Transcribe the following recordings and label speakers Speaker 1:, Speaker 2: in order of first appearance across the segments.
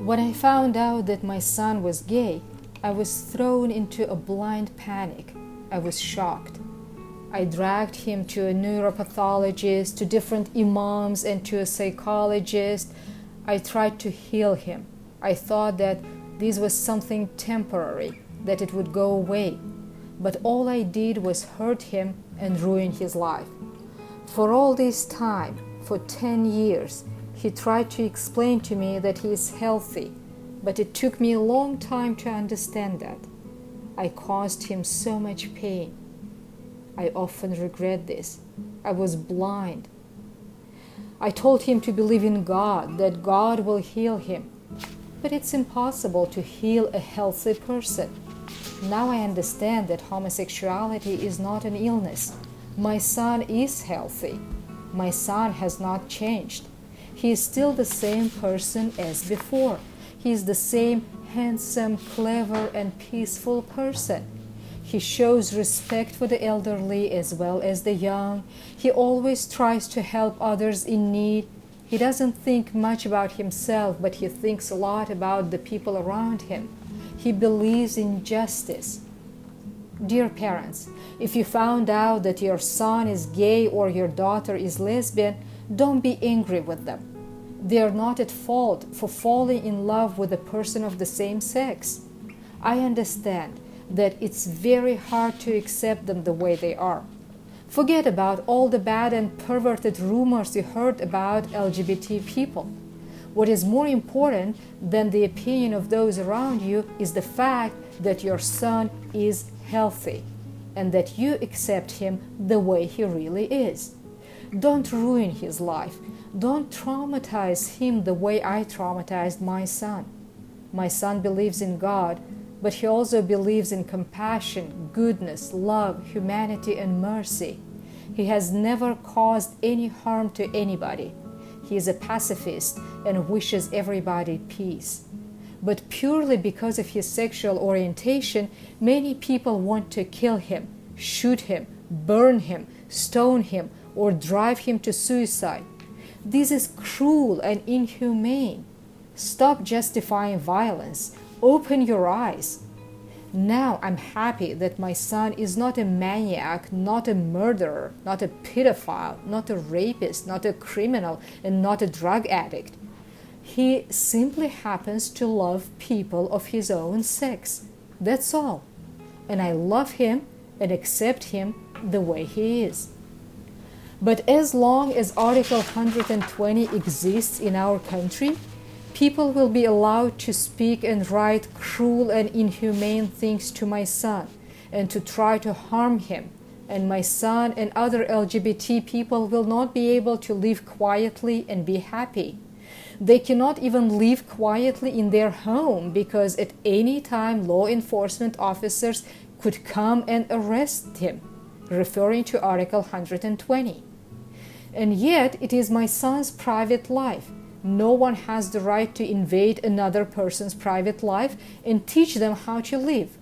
Speaker 1: When I found out that my son was gay, I was thrown into a blind panic. I was shocked. I dragged him to a neuropathologist, to different imams, and to a psychologist. I tried to heal him. I thought that this was something temporary, that it would go away. But all I did was hurt him and ruin his life. For all this time, for 10 years, he tried to explain to me that he is healthy, but it took me a long time to understand that. I caused him so much pain. I often regret this. I was blind. I told him to believe in God, that God will heal him. But it's impossible to heal a healthy person. Now I understand that homosexuality is not an illness. My son is healthy. My son has not changed. He is still the same person as before. He is the same handsome, clever, and peaceful person. He shows respect for the elderly as well as the young. He always tries to help others in need. He doesn't think much about himself, but he thinks a lot about the people around him. He believes in justice. Dear parents, if you found out that your son is gay or your daughter is lesbian, don't be angry with them. They are not at fault for falling in love with a person of the same sex. I understand that it's very hard to accept them the way they are. Forget about all the bad and perverted rumors you heard about LGBT people. What is more important than the opinion of those around you is the fact that your son is healthy and that you accept him the way he really is. Don't ruin his life. Don't traumatize him the way I traumatized my son. My son believes in God, but he also believes in compassion, goodness, love, humanity, and mercy. He has never caused any harm to anybody. He is a pacifist and wishes everybody peace. But purely because of his sexual orientation, many people want to kill him, shoot him, burn him, stone him, or drive him to suicide. This is cruel and inhumane. Stop justifying violence. Open your eyes. Now I'm happy that my son is not a maniac, not a murderer, not a pedophile, not a rapist, not a criminal, and not a drug addict. He simply happens to love people of his own sex. That's all. And I love him and accept him the way he is. But as long as Article 120 exists in our country, people will be allowed to speak and write cruel and inhumane things to my son and to try to harm him. And my son and other LGBT people will not be able to live quietly and be happy. They cannot even live quietly in their home because at any time law enforcement officers could come and arrest him, referring to Article 120. And yet it is my son's private life. No one has the right to invade another person's private life and teach them how to live.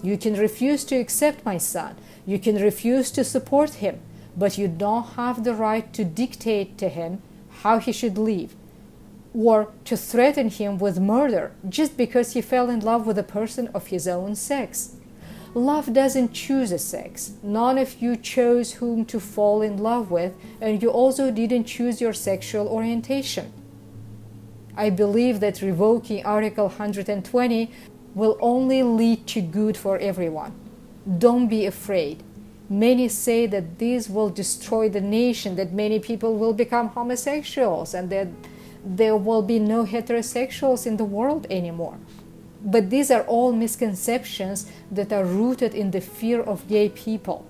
Speaker 1: You can refuse to accept my son. You can refuse to support him, but you don't have the right to dictate to him how he should live or to threaten him with murder just because he fell in love with a person of his own sex. Love doesn't choose a sex. None of you chose whom to fall in love with, and you also didn't choose your sexual orientation. I believe that revoking Article 120 will only lead to good for everyone. Don't be afraid. Many say that this will destroy the nation, that many people will become homosexuals, and that there will be no heterosexuals in the world anymore. But these are all misconceptions that are rooted in the fear of gay people.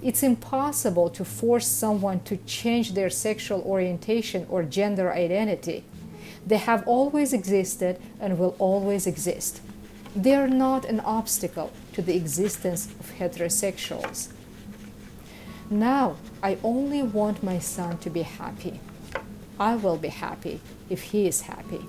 Speaker 1: It's impossible to force someone to change their sexual orientation or gender identity. They have always existed and will always exist. They are not an obstacle to the existence of heterosexuals. Now, I only want my son to be happy. I will be happy if he is happy.